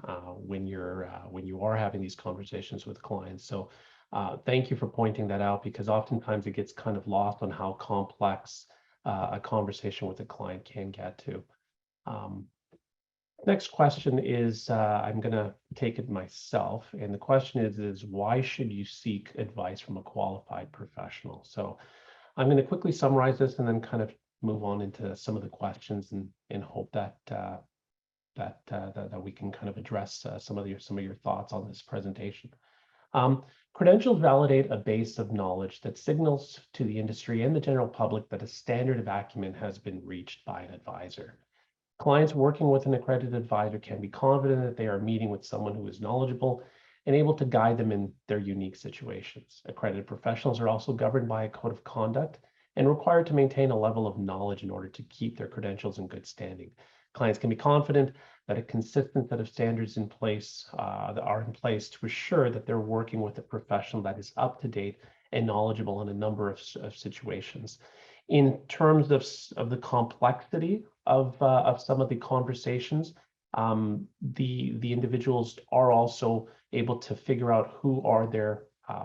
when you are having these conversations with clients. So thank you for pointing that out, because oftentimes it gets kind of lost on how complex a conversation with a client can get to. Next question is, I'm going to take it myself. And the question is why should you seek advice from a qualified professional? So I'm going to quickly summarize this and then kind of move on into some of the questions and hope that we can kind of address some of your thoughts on this presentation. Credentials validate a base of knowledge that signals to the industry and the general public that a standard of acumen has been reached by an advisor. Clients working with an accredited advisor can be confident that they are meeting with someone who is knowledgeable and able to guide them in their unique situations. Accredited professionals are also governed by a code of conduct and required to maintain a level of knowledge in order to keep their credentials in good standing. Clients can be confident that a consistent set of standards in place are in place to assure that they're working with a professional that is up to date and knowledgeable in a number of situations. In terms of the complexity of some of the conversations, the individuals are also able to figure out who are their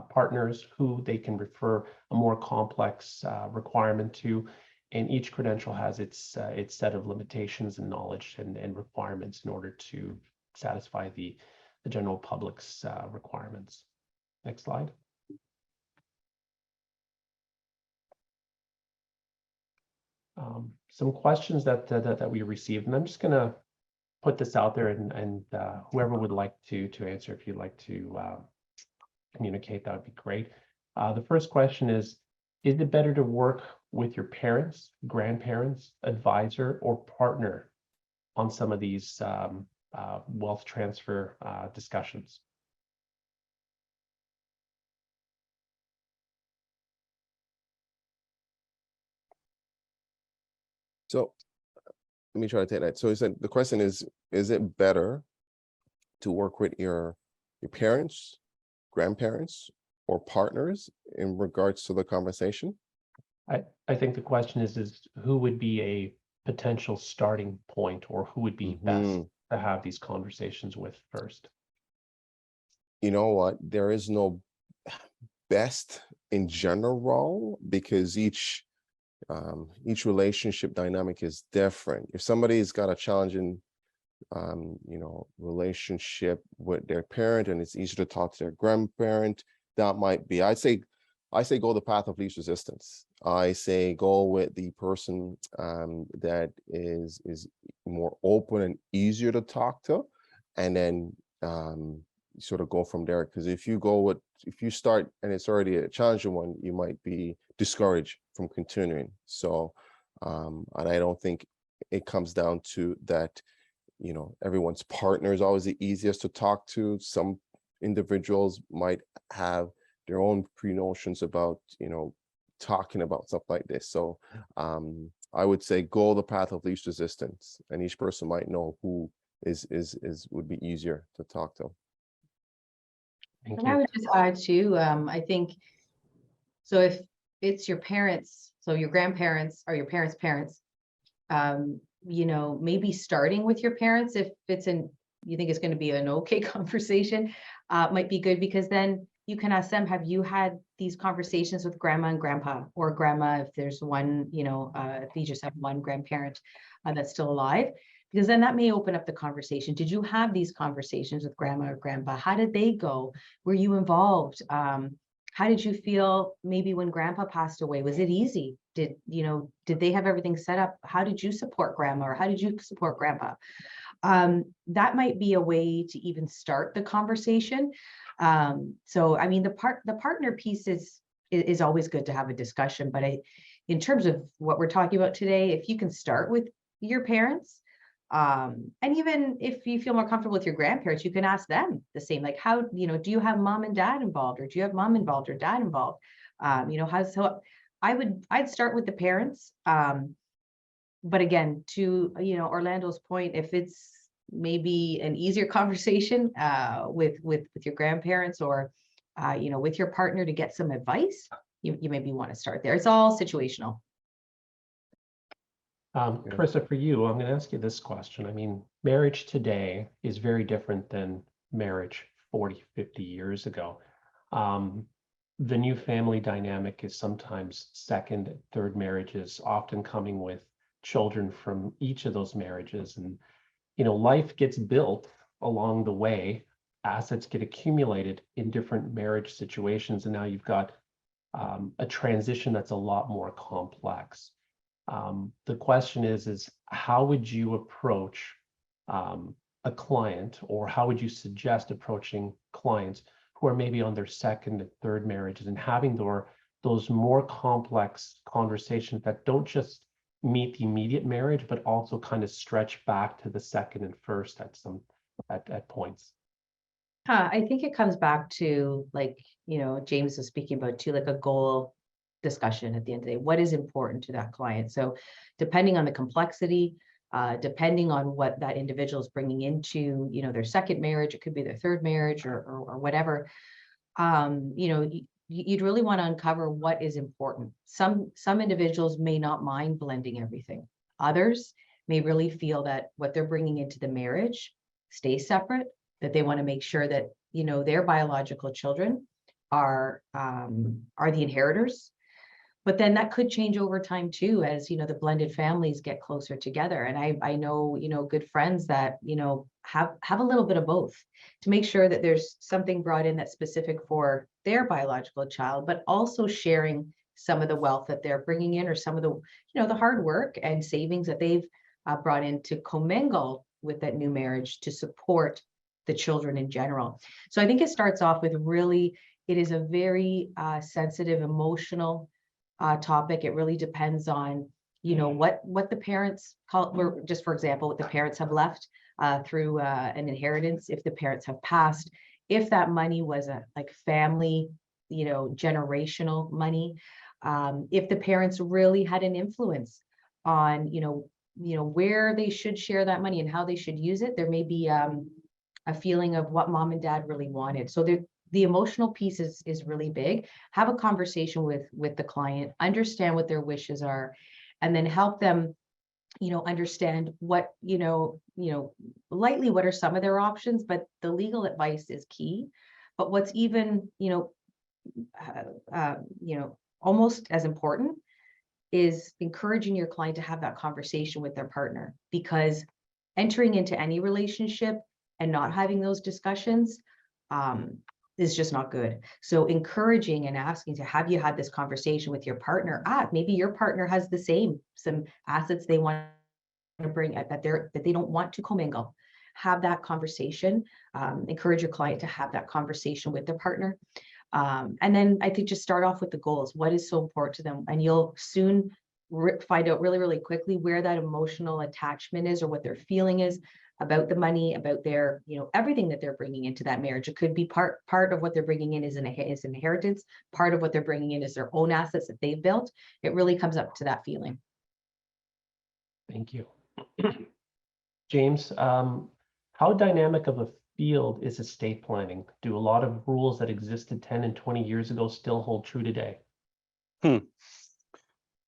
partners, who they can refer a more complex requirement to, and each credential has its set of limitations and knowledge and requirements in order to satisfy the general public's requirements. Next slide. Some questions that we received, and I'm just going to put this out there, and whoever would like to answer, if you'd like to communicate, that would be great. The first question is it better to work with your parents, grandparents, advisor, or partner on some of these wealth transfer discussions? So let me try to take that. So he said the question is it better to work with your parents, grandparents, or partners in regards to the conversation? I think the question is who would be a potential starting point, or who would be best to have these conversations with first? you know what, there is no best in general, because each relationship dynamic is different. If somebody's got a challenging relationship with their parent, and it's easier to talk to their grandparent, that might be, I say go the path of least resistance. I say go with the person that is more open and easier to talk to, and then sort of go from there. Because if you start and it's already a challenging one, you might be discouraged from continuing. So and I don't think it comes down to that, everyone's partner is always the easiest to talk to. Some individuals might have their own pre-notions about, talking about stuff like this. So I would say go the path of least resistance, and each person might know who would be easier to talk to. Thank And I you. would just add too, I think, so if it's your parents, so your grandparents or your parents' parents, maybe starting with your parents, if you think it's going to be an okay conversation, might be good, because then you can ask them, have you had these conversations with grandma and grandpa, or grandma, if there's one, if you just have one grandparent that's still alive, because then that may open up the conversation. Did you have these conversations with grandma or grandpa? How did they go? Were you involved? How did you feel maybe when grandpa passed away? Was it easy? Did they have everything set up? How did you support grandma, or how did you support grandpa? That might be a way to even start the conversation. So, I mean, the partner piece is always good to have a discussion, but in terms of what we're talking about today, if you can start with your parents, and even if you feel more comfortable with your grandparents, you can ask them the same, like, how, do you have mom and dad involved, or do you have mom involved or dad involved? So I'd start with the parents. But again, to, Orlando's point, if it's maybe an easier conversation with your grandparents, or, with your partner to get some advice, you maybe want to start there. It's all situational. Carissa, for you, I'm going to ask you this question. I mean, marriage today is very different than marriage 40, 50 years ago. The new family dynamic is sometimes second, third marriages, often coming with children from each of those marriages. And, life gets built along the way. Assets get accumulated in different marriage situations. And now you've got a transition that's a lot more complex. The question is how would you approach a client, or how would you suggest approaching clients who are maybe on their second and third marriages, and having those more complex conversations that don't just meet the immediate marriage, but also kind of stretch back to the second and first at points? I think it comes back to, like, James was speaking about too, like a goal discussion at the end of the day. What is important to that client? So depending on the complexity, depending on what that individual is bringing into, their second marriage, it could be their third marriage, or whatever, you'd really want to uncover what is important. Some individuals may not mind blending everything. Others may really feel that what they're bringing into the marriage stays separate, that they want to make sure that, their biological children are the inheritors. But then that could change over time too, as, the blended families get closer together. And I know, good friends that, have a little bit of both, to make sure that there's something brought in that's specific for their biological child, but also sharing some of the wealth that they're bringing in, or some of the, the hard work and savings that they've brought in to commingle with that new marriage to support the children in general. So I think it starts off with it is a very sensitive, emotional topic. It really depends on, what the parents call, or just for example, what the parents have left through an inheritance, if the parents have passed, if that money was a family, generational money, if the parents really had an influence on, where they should share that money and how they should use it. There may be a feeling of what mom and dad really wanted. So the emotional piece is really big. Have a conversation with the client, understand what their wishes are, and then help them, understand what, lightly what are some of their options, but the legal advice is key. But what's even, almost as important is encouraging your client to have that conversation with their partner, because entering into any relationship and not having those discussions is just not good. So encouraging and asking to, have you had this conversation with your partner? Maybe your partner has some assets they want to bring that they don't want to commingle. Have that conversation. Encourage your client to have that conversation with their partner. And then I think just start off with the goals. What is so important to them? And you'll soon find out really, really quickly where that emotional attachment is, or what their feeling is about the money, about their, everything that they're bringing into that marriage. It could be part of what they're bringing in is an inheritance. Part of what they're bringing in is their own assets that they've built. It really comes up to that feeling. Thank you. James, how dynamic of a field is estate planning? Do a lot of rules that existed 10 and 20 years ago still hold true today?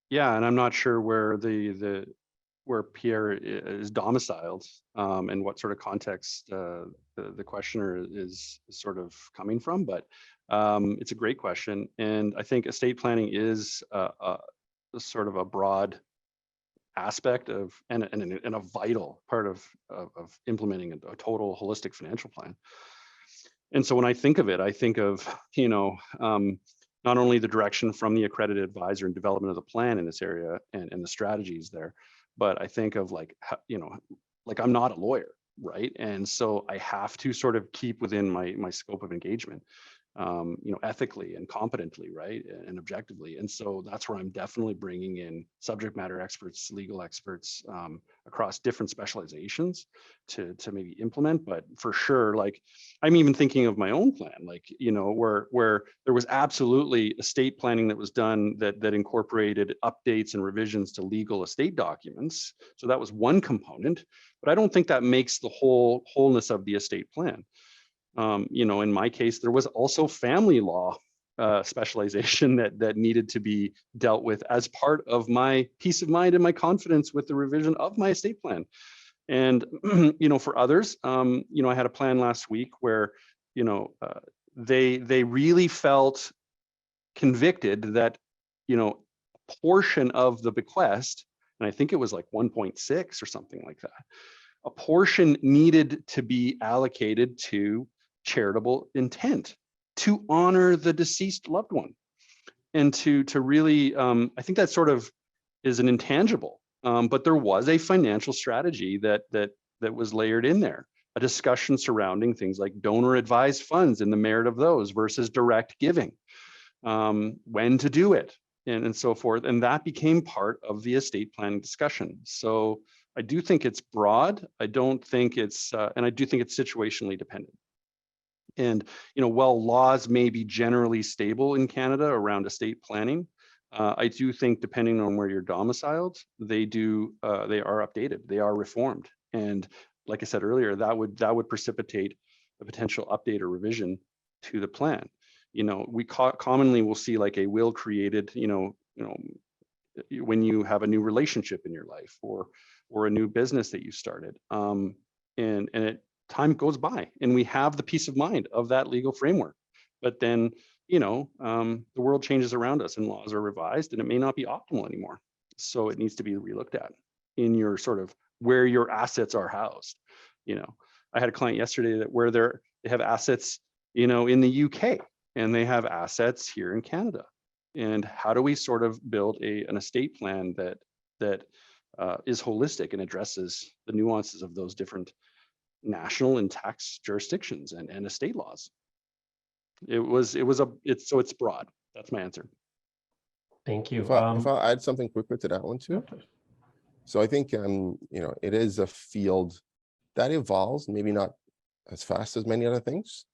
Yeah, and I'm not sure where where Pierre is domiciled, and what sort of context the questioner is sort of coming from, but it's a great question. And I think estate planning is a sort of a broad aspect of and a vital part of implementing a total holistic financial plan. And so when I think of it, I think of not only the direction from the accredited advisor and development of the plan in this area and the strategies there, but I think of like I'm not a lawyer, right? And so I have to sort of keep within my scope of engagement, ethically and competently, right, and objectively. And so that's where I'm definitely bringing in subject matter experts, legal experts, across different specializations to maybe implement. But for sure, like I'm even thinking of my own plan, like where there was absolutely estate planning that was done that incorporated updates and revisions to legal estate documents. So that was one component, but I don't think that makes the wholeness of the estate plan. In my case, there was also family law specialization that needed to be dealt with as part of my peace of mind and my confidence with the revision of my estate plan. And, for others, I had a plan last week where, they really felt convicted that, a portion of the bequest, and I think it was like 1.6 or something like that, a portion needed to be allocated to charitable intent to honor the deceased loved one, and to really I think that sort of is an intangible, but there was a financial strategy that was layered in there, a discussion surrounding things like donor advised funds and the merit of those versus direct giving, when to do it, and so forth, and that became part of the estate planning discussion. So I do think it's broad. I don't think it's and I do think it's situationally dependent. And while laws may be generally stable in Canada around estate planning, I do think depending on where you're domiciled, they are updated, they are reformed. And like I said earlier, that would precipitate a potential update or revision to the plan. We commonly will see like a will created, when you have a new relationship in your life or a new business that you started, and time goes by and we have the peace of mind of that legal framework. But then, the world changes around us and laws are revised and it may not be optimal anymore. So it needs to be relooked at in your sort of where your assets are housed. I had a client yesterday that where they have assets, in the UK and they have assets here in Canada. And how do we sort of build an estate plan that is holistic and addresses the nuances of those different national and tax jurisdictions and estate laws? It's broad. That's my answer. Thank you. If I add something quickly to that one too. So I think it is a field that evolves, maybe not as fast as many other things,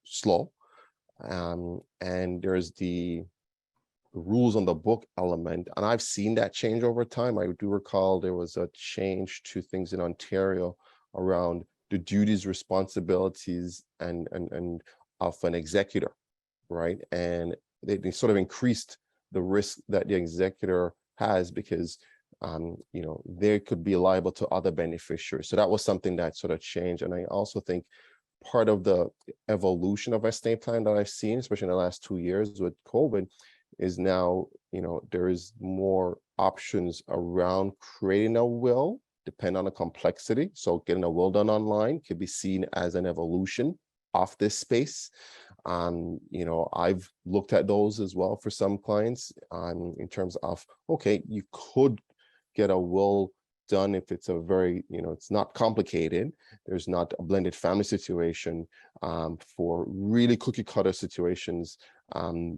slow. And there's the rules on the book element, and I've seen that change over time. I do recall there was a change to things in Ontario around the duties, responsibilities, and of an executor, right? And they sort of increased the risk that the executor has because they could be liable to other beneficiaries. So that was something that sort of changed. And I also think part of the evolution of estate plan that I've seen, especially in the last 2 years with COVID, is now, there is more options around creating a will, depending on the complexity. So getting a will done online could be seen as an evolution of this space. I've looked at those as well for some clients, in terms of, okay, you could get a will done if it's a very, it's not complicated. There's not a blended family situation. For really cookie cutter situations,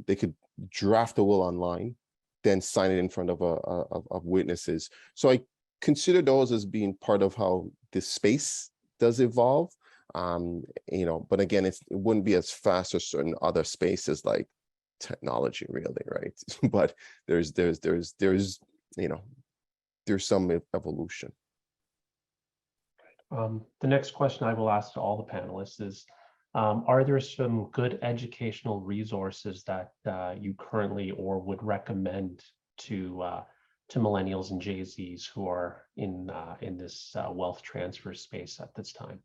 they could draft a will online, then sign it in front of witnesses. So I consider those as being part of how this space does evolve. But again, it wouldn't be as fast as certain other spaces like technology, really, right? But there's some evolution. The next question I will ask to all the panelists is, are there some good educational resources that you currently or would recommend to millennials and Gen Zs who are in this wealth transfer space at this time?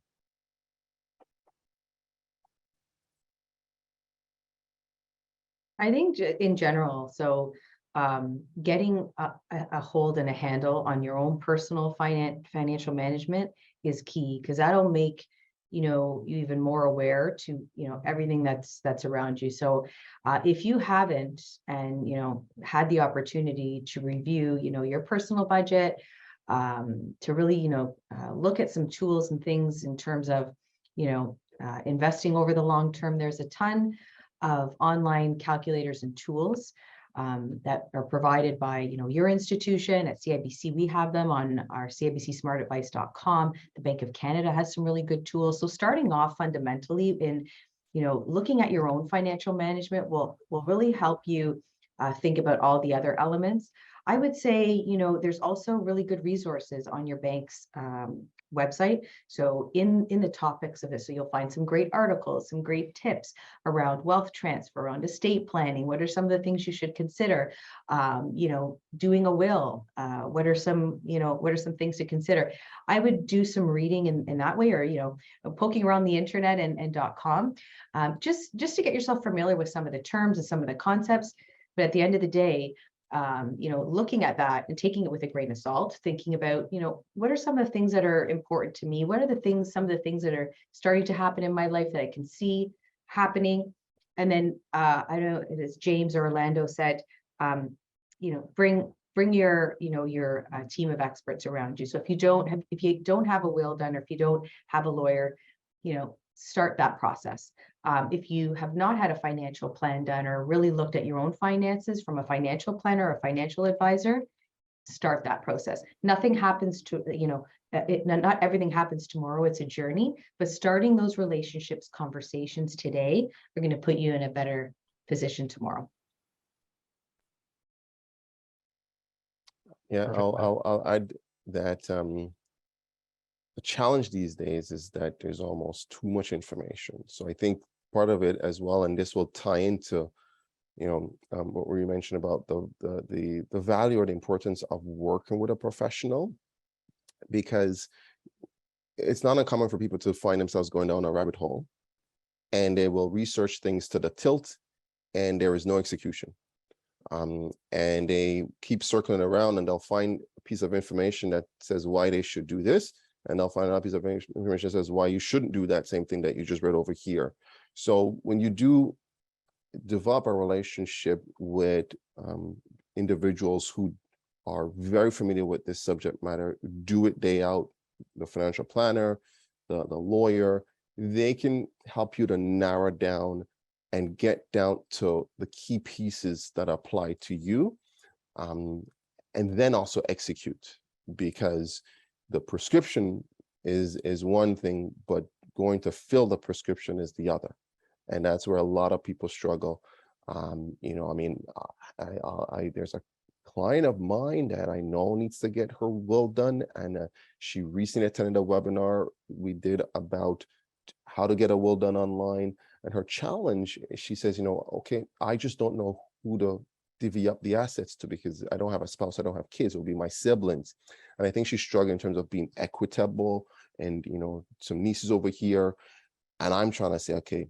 I think in general, so getting a hold and a handle on your own personal financial management is key, because that'll make you even more aware to everything that's around you. So if you haven't and had the opportunity to review your personal budget, to really look at some tools and things in terms of investing over the long term, there's a ton of online calculators and tools that are provided by your institution. At CIBC, we have them on our cibcsmartadvice.com. The Bank of Canada has some really good tools. So starting off fundamentally in looking at your own financial management will really help you think about all the other elements. I would say there's also really good resources on your bank's website. So in the topics of it, so you'll find some great articles, some great tips around wealth transfer, around estate planning. What are some of the things you should consider? Doing a will. What are some things to consider? I would do some reading in that way, or poking around the internet and .com, just to get yourself familiar with some of the terms and some of the concepts. But at the end of the day, looking at that and taking it with a grain of salt, thinking about, what are some of the things that are important to me? What are some of the things that are starting to happen in my life that I can see happening? And then, I don't know, as James or Orlando said, bring your, your team of experts around you. So if you don't have a will done, or if you don't have a lawyer, start that process. If you have not had a financial plan done or really looked at your own finances from a financial planner or a financial advisor, start that process. Nothing happens to, not everything happens tomorrow. It's a journey, but starting those relationships, conversations today are going to put you in a better position tomorrow. Yeah, I'll add that the challenge these days is that there's almost too much information. So I think part of it as well, and this will tie into what we mentioned about the value or the importance of working with a professional, because it's not uncommon for people to find themselves going down a rabbit hole, and they will research things to the tilt, and there is no execution. And they keep circling around, and they'll find a piece of information that says why they should do this, and they'll find another piece of information that says why you shouldn't do that same thing that you just read over here. So when you do develop a relationship with individuals who are very familiar with this subject matter, do it day out, the financial planner, the lawyer, they can help you to narrow down and get down to the key pieces that apply to you, and then also execute, because the prescription is one thing, but going to fill the prescription is the other. And that's where a lot of people struggle. There's a client of mine that I know needs to get her will done, and she recently attended a webinar we did about how to get a will done online. And her challenge, she says, okay, I just don't know who to divvy up the assets to, because I don't have a spouse, I don't have kids, it will be my siblings. And I think she's struggling in terms of being equitable, and some nieces over here. And I'm trying to say, okay,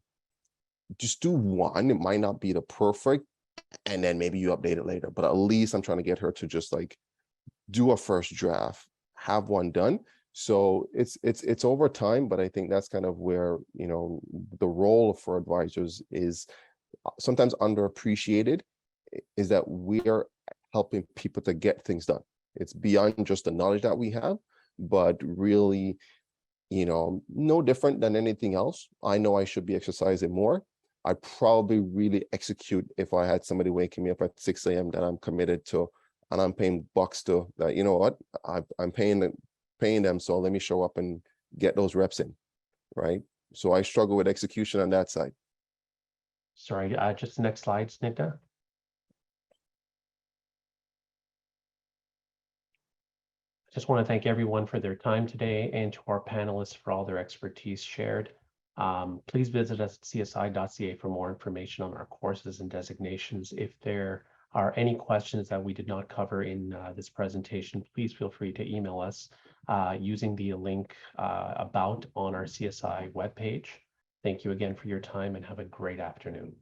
just do one. It might not be the perfect, and then maybe you update it later. But at least I'm trying to get her to just like do a first draft, have one done. So it's over time, but I think that's kind of where, you know, the role for advisors is sometimes underappreciated, is that we are helping people to get things done. It's beyond just the knowledge that we have, but really, you know, no different than anything else. I know I should be exercising more. I probably really execute if I had somebody waking me up at 6 a.m. that I'm committed to, and I'm paying bucks to, that, you know what, I'm paying them, so let me show up and get those reps in, right? So I struggle with execution on that side. Sorry, just the next slide, Snigdha. I just want to thank everyone for their time today and to our panelists for all their expertise shared. Please visit us at csi.ca for more information on our courses and designations. If there are any questions that we did not cover in this presentation, please feel free to email us using the link about on our CSI webpage. Thank you again for your time and have a great afternoon.